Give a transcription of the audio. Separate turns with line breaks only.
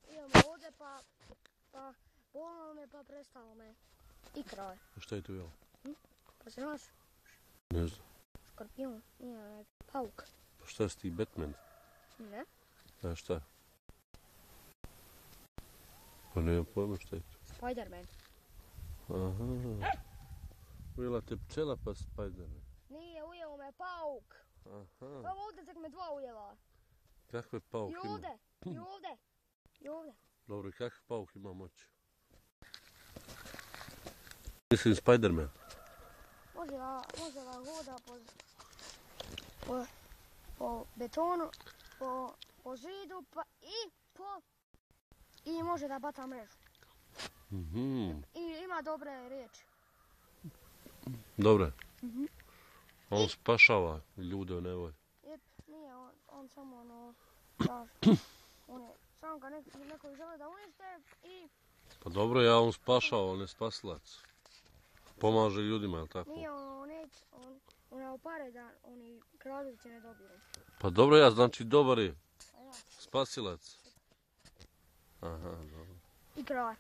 idemo ovdje pa bolno me pa prestalo me. I kraj.
Šta je tu jel?
Pa se znaš?
Ne znam.
Skorpion, nije pauk.
Pa šta si ti Batman?
Ne?
A šta? Pa nemam pojma šta je to.
Spider-Man.
Aha. Ujela te pčela pa Spider-Man.
Nije, ujeo me pauk.
Aha.
Pa ovdje tek me dva ujela.
Kakve pauk
I
ima?
ovdje, i ovdje, i ovdje.
Dobro, i kakve pauk ima moć? Mislim Spider-Man.
Može da hoda po betonu, po zidu pa i može da baca mrežu. I ima dobre riječi.
Dobre. On spašava ljude u nevolji.
Nije, on samo traži. Samo ga neko žele da unište i...
Pa dobro, on spašava, on je spasilac. Pomaže ljudima, jel tako?
Nije, on je opare da oni kraljeviće ne dobiru.
Pa dobro, znači dobar je. Spasilac. Aha, dobro.
I kralj.